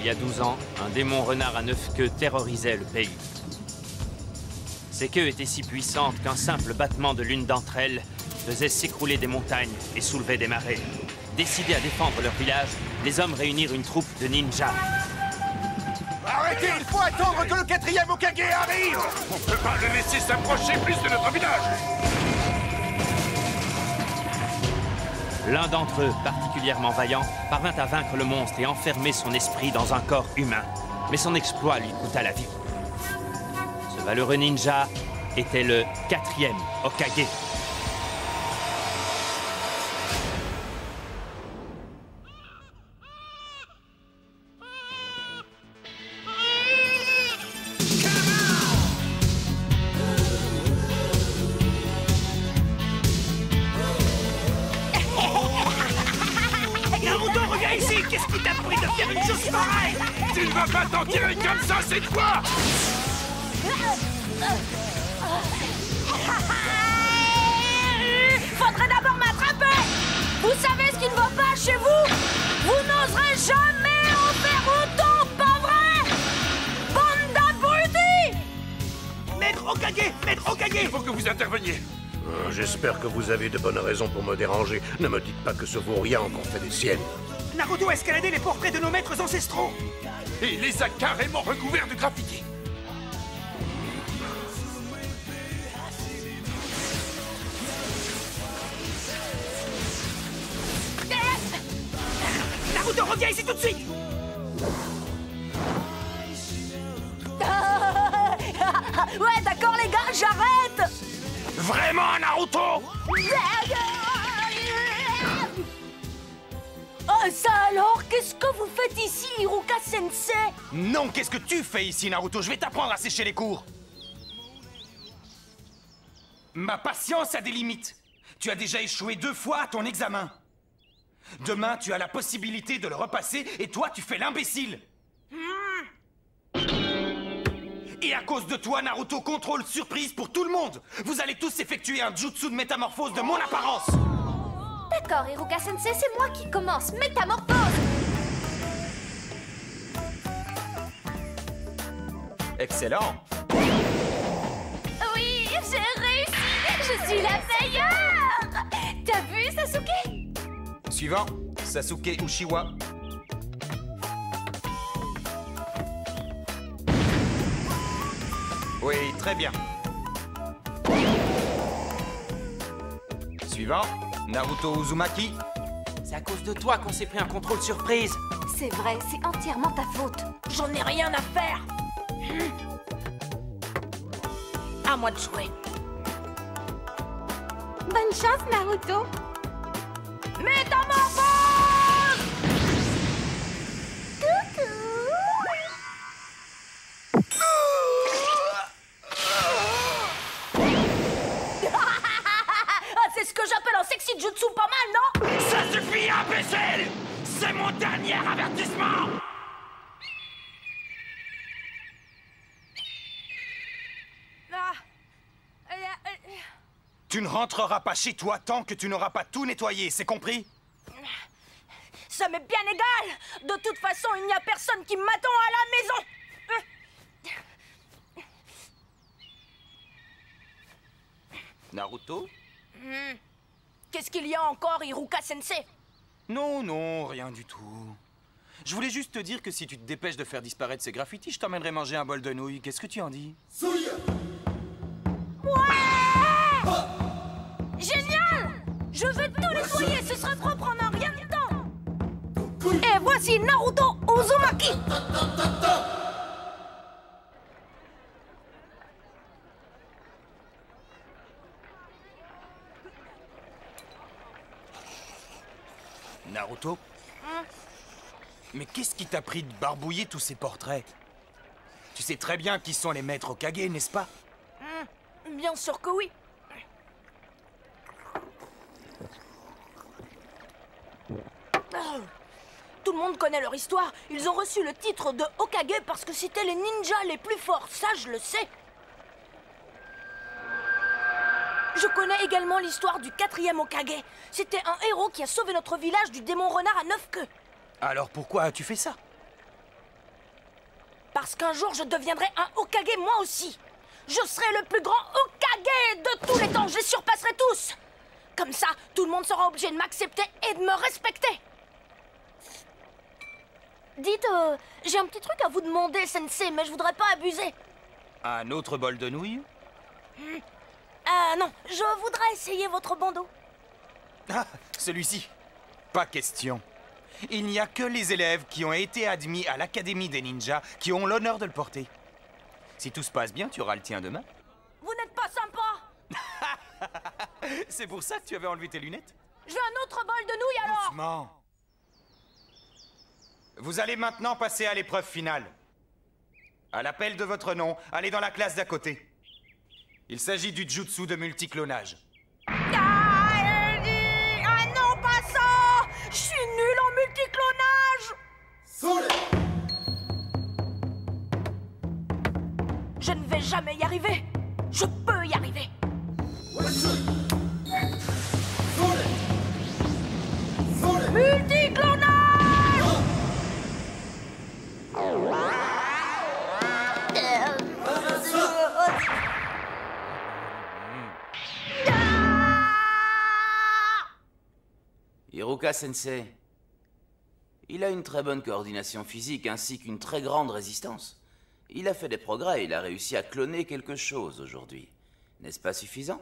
y a 12 ans, un démon renard à 9 queues terrorisait le pays. Ses queues étaient si puissantes qu'un simple battement de l'une d'entre elles faisait s'écrouler des montagnes et soulevait des marées. Décidés à défendre leur village, les hommes réunirent une troupe de ninjas. Arrêtez, il faut attendre que le 4e Hokage arrive! On ne peut pas le laisser s'approcher plus de notre village! L'un d'entre eux, particulièrement vaillant, parvint à vaincre le monstre et enfermer son esprit dans un corps humain. Mais son exploit lui coûta la vie. Ce valeureux ninja était le 4e Hokage. Tu ne vas pas t'en tirer comme ça, c'est quoi? Faudrait d'abord m'attraper! Vous savez ce qui ne va pas chez vous? Vous n'oserez jamais en faire autant, pas vrai? Bande d'abrutis! Maître Hokage! Maître Hokage! Il faut que vous interveniez. J'espère que vous avez de bonnes raisons pour me déranger. Ne me dites pas que ce vaurien a encore fait des siennes. Naruto a escaladé les portraits de nos maîtres ancestraux! Et il les a carrément recouverts de graffiti. Naruto, reviens ici tout de suite! Ouais, d'accord les gars, j'arrête! Vraiment, Naruto? Oh, ça alors? Qu'est-ce que vous faites ici, Iruka-sensei? Non, qu'est-ce que tu fais ici, Naruto? Je vais t'apprendre à sécher les cours! Ma patience a des limites. Tu as déjà échoué 2 fois à ton examen. Demain, tu as la possibilité de le repasser et toi, tu fais l'imbécile. Et à cause de toi, Naruto, contrôle surprise pour tout le monde. Vous allez tous effectuer un jutsu de métamorphose de mon apparence. D'accord, Iruka-sensei, c'est moi qui commence. Métamorphose! Excellent. Oui, j'ai réussi! Je suis la meilleure! T'as vu, Sasuke? Suivant, Sasuke Uchiwa. Oui, très bien. Suivant, Naruto Uzumaki. C'est à cause de toi qu'on s'est pris un contrôle surprise. C'est vrai, c'est entièrement ta faute. J'en ai rien à faire. À moi de jouer. Bonne chance, Naruto! Métamorphose! C'est ce que j'appelle un sexy jutsu pas mal, non? Ça suffit, imbécile! C'est mon dernier avertissement! Tu ne rentreras pas chez toi tant que tu n'auras pas tout nettoyé, c'est compris? Ça m'est bien égal. De toute façon, il n'y a personne qui m'attend à la maison. Naruto? Qu'est-ce qu'il y a encore, Iruka-sensei? Non, non, rien du tout. Je voulais juste te dire que si tu te dépêches de faire disparaître ces graffitis, je t'emmènerai manger un bol de nouilles. Qu'est-ce que tu en dis? Ouais! Génial! Je veux tout nettoyer, ce sera propre en un rien de temps. Et voici Naruto Uzumaki. Naruto? Mais qu'est-ce qui t'a pris de barbouiller tous ces portraits? Tu sais très bien qui sont les maîtres Hokage, n'est-ce pas? Bien sûr que oui. Tout le monde connaît leur histoire. Ils ont reçu le titre de Hokage parce que c'étaient les ninjas les plus forts. Ça, je le sais. Je connais également l'histoire du 4e Hokage. C'était un héros qui a sauvé notre village du démon renard à 9 queues. Alors pourquoi as-tu fait ça? Parce qu'un jour, je deviendrai un Hokage moi aussi. Je serai le plus grand Hokage de tous les temps. Je les surpasserai tous. Comme ça, tout le monde sera obligé de m'accepter et de me respecter. Dites, j'ai un petit truc à vous demander, Sensei, mais je voudrais pas abuser. Un autre bol de nouilles? Non, je voudrais essayer votre bandeau. Ah, celui-ci. Pas question. Il n'y a que les élèves qui ont été admis à l'Académie des ninjas qui ont l'honneur de le porter. Si tout se passe bien, tu auras le tien demain. Vous n'êtes pas sympa. C'est pour ça que tu avais enlevé tes lunettes? Je veux un autre bol de nouilles alors. Doucement. Vous allez maintenant passer à l'épreuve finale. À l'appel de votre nom, allez dans la classe d'à côté. Il s'agit du jutsu de multiclonage. Ah non, pas ça. Je suis nul en multiclonage. Je ne vais jamais y arriver. Je peux y arriver. Multiclonage! Hiruka Sensei, il a une très bonne coordination physique ainsi qu'une très grande résistance. Il a fait des progrès, il a réussi à cloner quelque chose aujourd'hui. N'est-ce pas suffisant?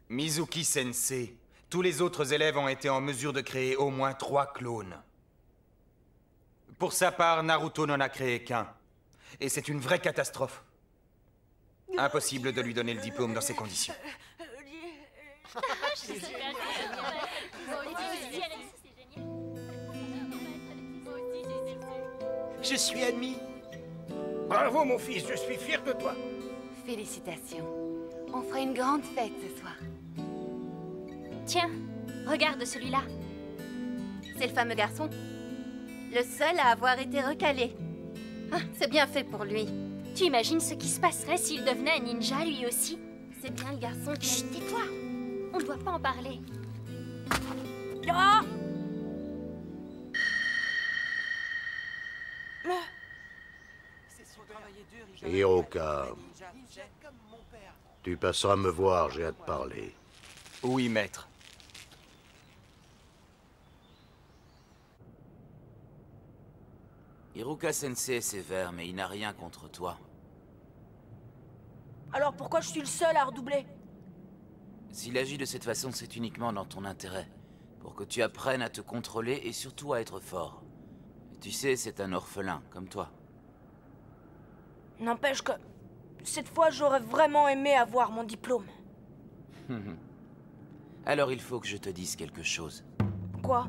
Mizuki Sensei, tous les autres élèves ont été en mesure de créer au moins 3 clones. Pour sa part, Naruto n'en a créé qu'un. Et c'est une vraie catastrophe. Impossible de lui donner le diplôme dans ces conditions. Je suis admis. Bravo, mon fils, je suis fier de toi. Félicitations. On fera une grande fête ce soir. Tiens, regarde celui-là. C'est le fameux garçon. Le seul à avoir été recalé. Ah, c'est bien fait pour lui. Tu imagines ce qui se passerait s'il devenait un ninja lui aussi? C'est bien le garçon qui... Chut, tais-toi. On ne doit pas en parler. Ah! Hiruka, tu passeras me voir, j'ai à te parler. Oui, maître. Hiruka Sensei est sévère, mais il n'a rien contre toi. Alors pourquoi je suis le seul à redoubler? S'il agit de cette façon, c'est uniquement dans ton intérêt. Pour que tu apprennes à te contrôler et surtout à être fort. Et tu sais, c'est un orphelin, comme toi. N'empêche que... cette fois, j'aurais vraiment aimé avoir mon diplôme. Alors il faut que je te dise quelque chose. Quoi?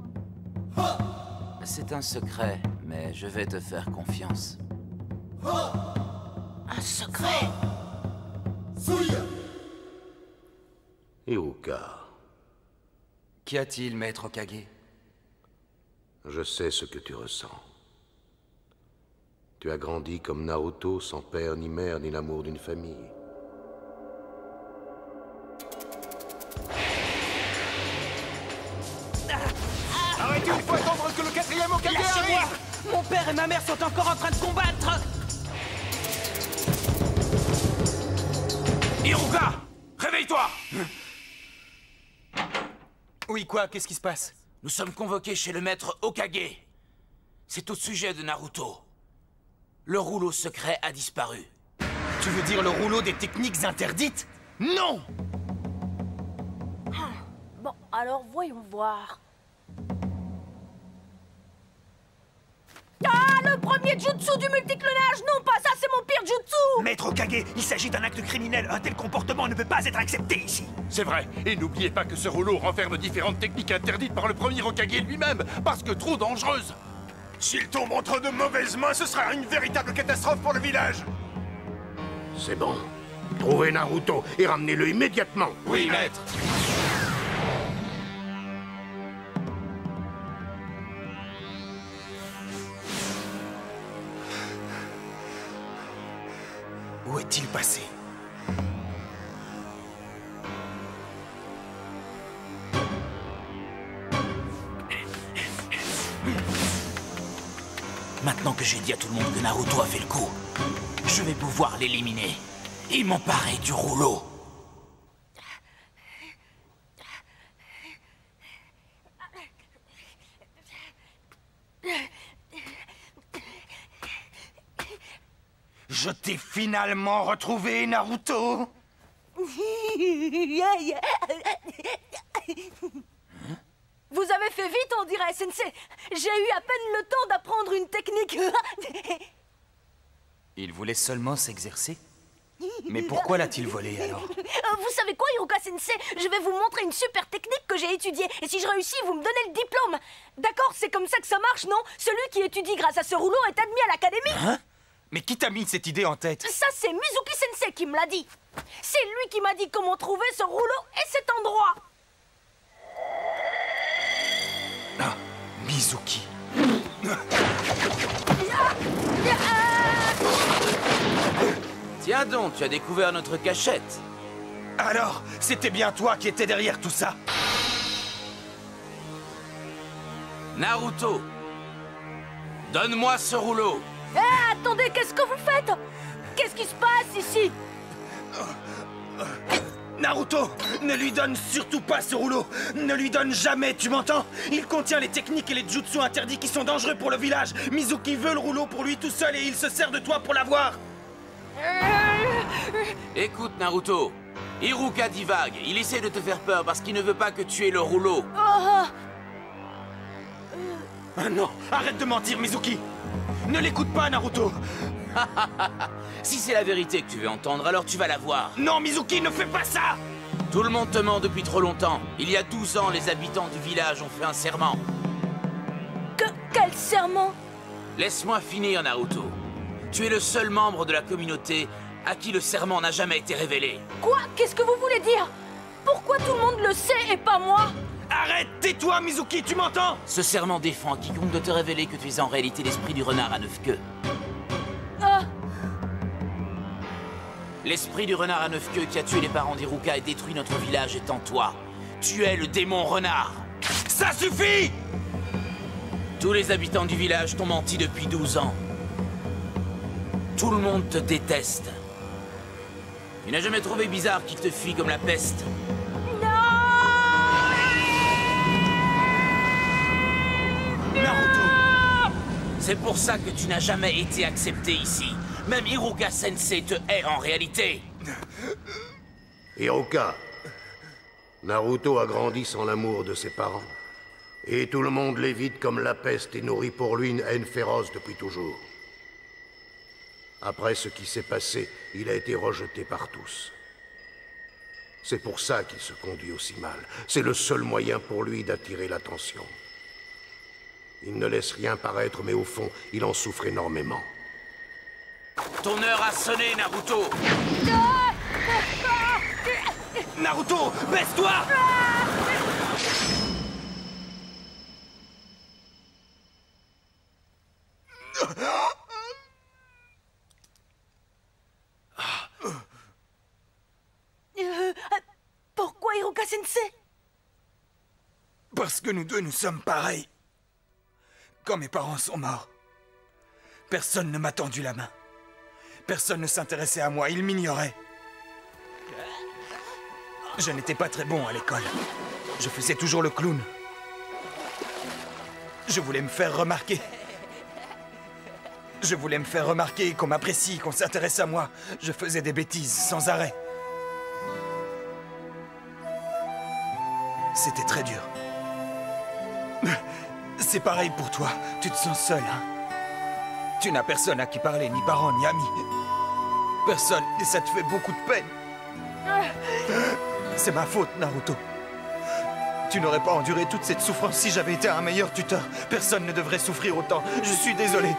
C'est un secret, mais je vais te faire confiance. Un secret? Hiruka, Qu'y a-t-il, maître Hokage? je sais ce que tu ressens. Tu as grandi comme Naruto, sans père ni mère, ni l'amour d'une famille. Arrêtez, il faut attendre que le 4e Hokage arrive! Mon père et ma mère sont encore en train de combattre. Hiruka! Réveille-toi! Oui, quoi? Qu'est-ce qui se passe? Nous sommes convoqués chez le maître Hokage. C'est au sujet de Naruto. Le rouleau secret a disparu. Tu veux dire le rouleau des techniques interdites? Non! Bon, alors voyons voir. Ah, le premier jutsu du multiclonage! Non, pas ça, c'est mon pire jutsu! Maître Hokage, il s'agit d'un acte criminel. Un tel comportement ne peut pas être accepté ici. C'est vrai, et n'oubliez pas que ce rouleau renferme différentes techniques interdites par le premier Hokage lui-même, parce que trop dangereuses. S'il tombe entre de mauvaises mains, ce sera une véritable catastrophe pour le village. C'est bon. Trouvez Naruto et ramenez-le immédiatement. Oui, maître. Où est-il passé? Maintenant que j'ai dit à tout le monde que Naruto a fait le coup, je vais pouvoir l'éliminer et m'emparer du rouleau. Je t'ai finalement retrouvé, Naruto. Vous avez fait vite, on dirait, Sensei. J'ai eu à peine le temps d'apprendre une technique. Il voulait seulement s'exercer? Mais pourquoi l'a-t-il volé, alors? Vous savez quoi, Iruka Sensei? Je vais vous montrer une super technique que j'ai étudiée. Et si je réussis, vous me donnez le diplôme. D'accord, c'est comme ça que ça marche, non? Celui qui étudie grâce à ce rouleau est admis à l'académie. Hein? Mais qui t'a mis cette idée en tête? Ça, c'est Mizuki Sensei qui me l'a dit. C'est lui qui m'a dit comment trouver ce rouleau et cet endroit. Ah, Mizuki. Tiens donc, tu as découvert notre cachette. Alors, c'était bien toi qui étais derrière tout ça? Naruto, donne-moi ce rouleau. Eh, attendez, qu'est-ce que vous faites? Qu'est-ce qui se passe ici? Naruto, ne lui donne surtout pas ce rouleau. Ne lui donne jamais, tu m'entends? Il contient les techniques et les jutsu interdits qui sont dangereux pour le village. Mizuki veut le rouleau pour lui tout seul et il se sert de toi pour l'avoir. Écoute, Naruto, Iruka divague. Il essaie de te faire peur parce qu'il ne veut pas que tu aies le rouleau. Ah non, arrête de mentir, Mizuki. Ne l'écoute pas, Naruto. Si c'est la vérité que tu veux entendre, alors tu vas la voir. Non, Mizuki, ne fais pas ça. Tout le monde te ment depuis trop longtemps. Il y a 12 ans, les habitants du village ont fait un serment. Quel serment? Laisse-moi finir, Naruto. Tu es le seul membre de la communauté à qui le serment n'a jamais été révélé. Quoi? Qu'est-ce que vous voulez dire? Pourquoi tout le monde le sait et pas moi? Arrête, tais-toi, Mizuki, tu m'entends? Ce serment défend à quiconque de te révéler que tu es en réalité l'esprit du renard à 9 queues. Ah. L'esprit du renard à 9 queues qui a tué les parents d'Iruka et détruit notre village est en toi. Tu es le démon renard. Ça suffit! Tous les habitants du village t'ont menti depuis 12 ans. Tout le monde te déteste. Tu n'as jamais trouvé bizarre qu'il te fuit comme la peste. Naruto! C'est pour ça que tu n'as jamais été accepté ici. Même Iruka Sensei te hait en réalité. Iruka, Naruto a grandi sans l'amour de ses parents. Et tout le monde l'évite comme la peste et nourrit pour lui une haine féroce depuis toujours. Après ce qui s'est passé, il a été rejeté par tous. C'est pour ça qu'il se conduit aussi mal. C'est le seul moyen pour lui d'attirer l'attention. Il ne laisse rien paraître, mais au fond, il en souffre énormément. Ton heure a sonné, Naruto. Naruto, baisse-toi! Pourquoi Iruka Sensei? Parce que nous deux, nous sommes pareils. Quand mes parents sont morts, personne ne m'a tendu la main. Personne ne s'intéressait à moi, ils m'ignoraient. Je n'étais pas très bon à l'école. Je faisais toujours le clown. Je voulais me faire remarquer. Je voulais me faire remarquer, qu'on m'apprécie, qu'on s'intéresse à moi. Je faisais des bêtises sans arrêt. C'était très dur. C'est pareil pour toi. Tu te sens seul, hein? Tu n'as personne à qui parler, ni parents, ni amis. Personne, et ça te fait beaucoup de peine. C'est ma faute, Naruto. Tu n'aurais pas enduré toute cette souffrance si j'avais été un meilleur tuteur. Personne ne devrait souffrir autant. Je suis désolé.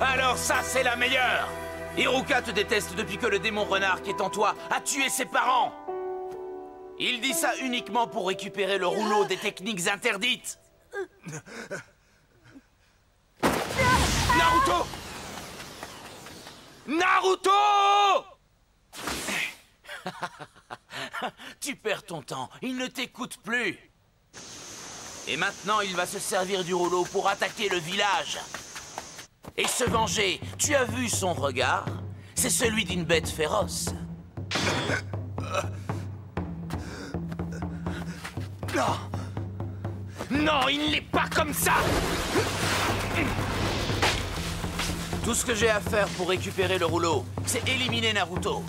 Alors ça, c'est la meilleure. Iruka te déteste depuis que le démon renard qui est en toi a tué ses parents. Il dit ça uniquement pour récupérer le rouleau des techniques interdites. Naruto! Naruto! Tu perds ton temps, il ne t'écoute plus. Et maintenant, il va se servir du rouleau pour attaquer le village. Et se venger. Tu as vu son regard? C'est celui d'une bête féroce. Non! Non, il n'est pas comme ça! Tout ce que j'ai à faire pour récupérer le rouleau, c'est éliminer Naruto.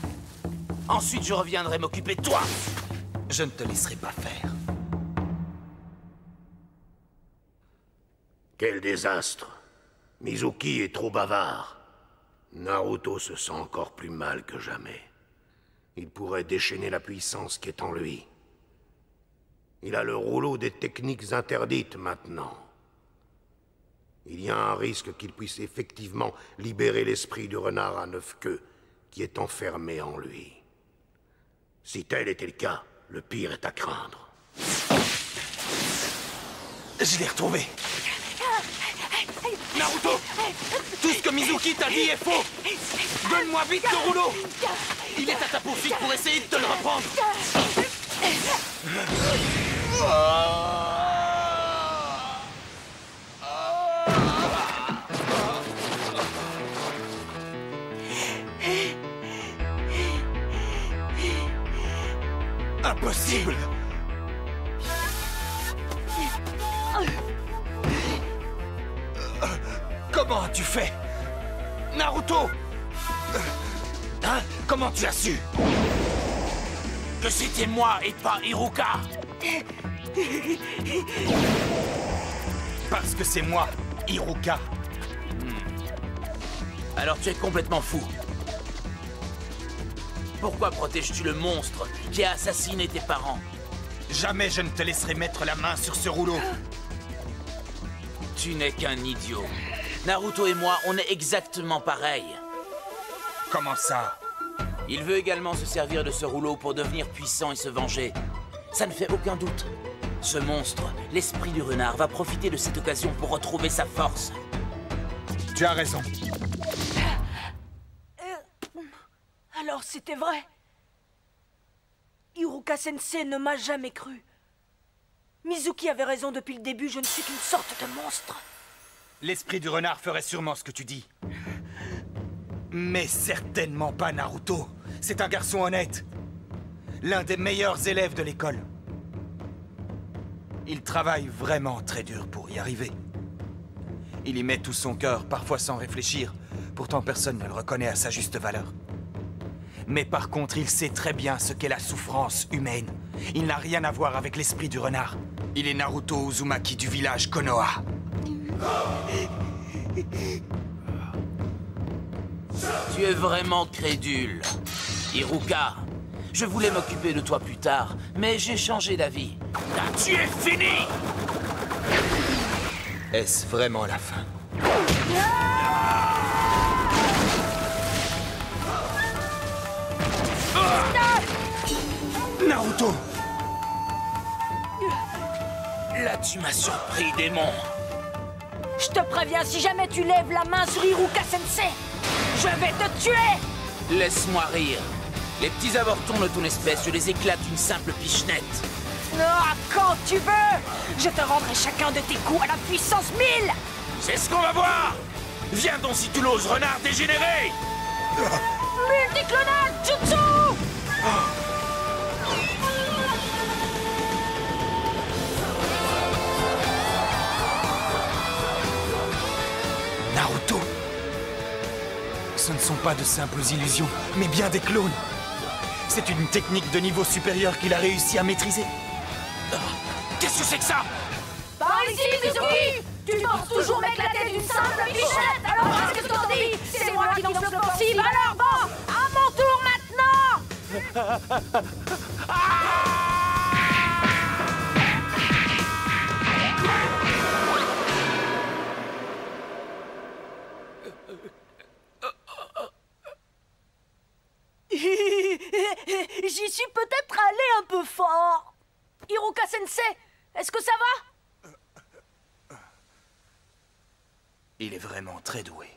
Ensuite, je reviendrai m'occuper de toi. Je ne te laisserai pas faire. Quel désastre! Mizuki est trop bavard. Naruto se sent encore plus mal que jamais. Il pourrait déchaîner la puissance qui est en lui. Il a le rouleau des techniques interdites maintenant. Il y a un risque qu'il puisse effectivement libérer l'esprit du renard à 9 queues qui est enfermé en lui. Si tel était le cas, le pire est à craindre. Je l'ai retrouvé. Naruto! Tout ce que Mizuki t'a dit est faux! Donne-moi vite le rouleau! Il est à ta poursuite pour essayer de te le reprendre! Impossible! Comment as-tu fait? Naruto! Hein? Comment tu as su? Que c'était moi et pas Iruka. Parce que c'est moi, Iruka. Alors tu es complètement fou. Pourquoi protèges-tu le monstre qui a assassiné tes parents? Jamais je ne te laisserai mettre la main sur ce rouleau. Tu n'es qu'un idiot. Naruto et moi, on est exactement pareils. Comment ça? Il veut également se servir de ce rouleau pour devenir puissant et se venger. Ça ne fait aucun doute. Ce monstre, l'esprit du renard, va profiter de cette occasion pour retrouver sa force. Tu as raison. Alors c'était vrai. Iruka Sensei ne m'a jamais cru. Mizuki avait raison depuis le début, je ne suis qu'une sorte de monstre. L'esprit du renard ferait sûrement ce que tu dis. Mais certainement pas Naruto. C'est un garçon honnête. L'un des meilleurs élèves de l'école. Il travaille vraiment très dur pour y arriver. Il y met tout son cœur, parfois sans réfléchir. Pourtant, personne ne le reconnaît à sa juste valeur. Mais par contre, il sait très bien ce qu'est la souffrance humaine. Il n'a rien à voir avec l'esprit du renard. Il est Naruto Uzumaki du village Konoha. Tu es vraiment crédule. Iruka, je voulais m'occuper de toi plus tard, mais j'ai changé d'avis. Car tu es fini! Est-ce vraiment la fin? Naruto! Là, tu m'as surpris, démon. Je te préviens, si jamais tu lèves la main sur Iruka Sensei, je vais te tuer! Laisse-moi rire. Les petits avortons de ton espèce, je les éclate d'une simple pichenette. Ah, quand tu veux! Je te rendrai chacun de tes coups à la puissance 1000! C'est ce qu'on va voir! Viens donc si tu l'oses, renard dégénéré! Multiclonal Jutsu! Naruto! Ce ne sont pas de simples illusions, mais bien des clones. C'est une technique de niveau supérieur qu'il a réussi à maîtriser. Qu'est-ce que c'est que ça? Par ici, Mizuki! Tu penses toujours m'éclater d'une simple bichette! Alors qu'est-ce que t'en dis? C'est moi qui lance l'offensive! Alors bon, à mon tour maintenant! J'y suis peut-être allé un peu fort. Iruka Sensei, est-ce que ça va? Il est vraiment très doué.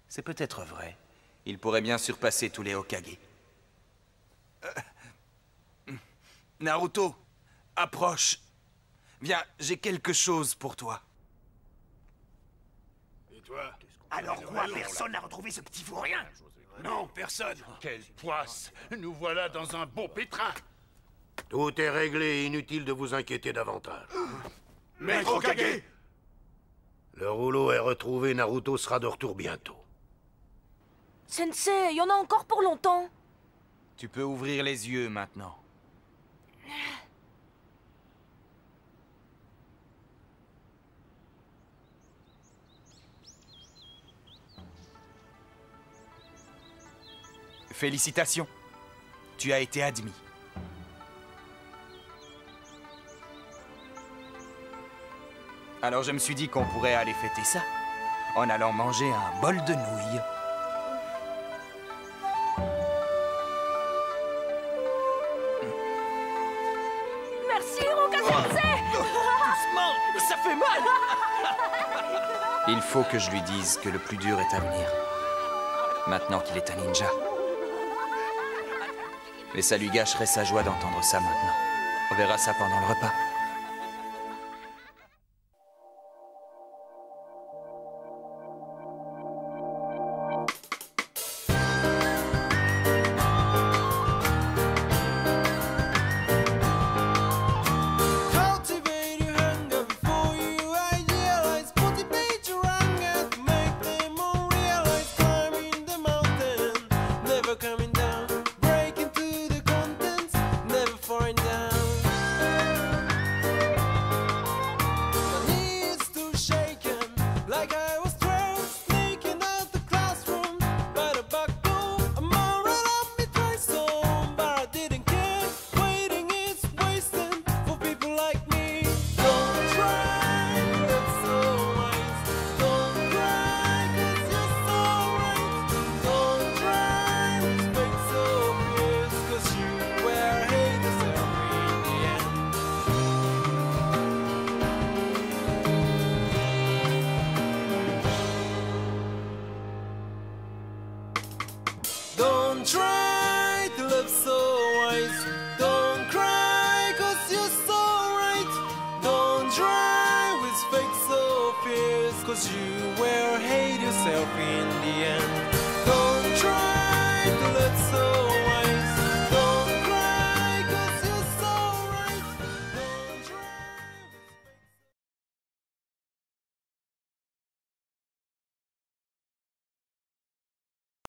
C'est peut-être vrai. Il pourrait bien surpasser tous les Hokage. Naruto, approche. Viens, j'ai quelque chose pour toi. Et toi? Alors quoi, personne n'a retrouvé ce petit vaurien? Non, personne. Quelle poisse! Nous voilà dans un beau pétrin. Tout est réglé, inutile de vous inquiéter davantage. Maître Hokage! Le rouleau est retrouvé, Naruto sera de retour bientôt. Sensei, il y en a encore pour longtemps. Tu peux ouvrir les yeux maintenant. Félicitations. Tu as été admis. Alors je me suis dit qu'on pourrait aller fêter ça en allant manger un bol de nouilles. Merci, Hiruka-sensei. Doucement, ça fait mal. Il faut que je lui dise que le plus dur est à venir. Maintenant qu'il est un ninja. Mais ça lui gâcherait sa joie d'entendre ça maintenant. On verra ça pendant le repas.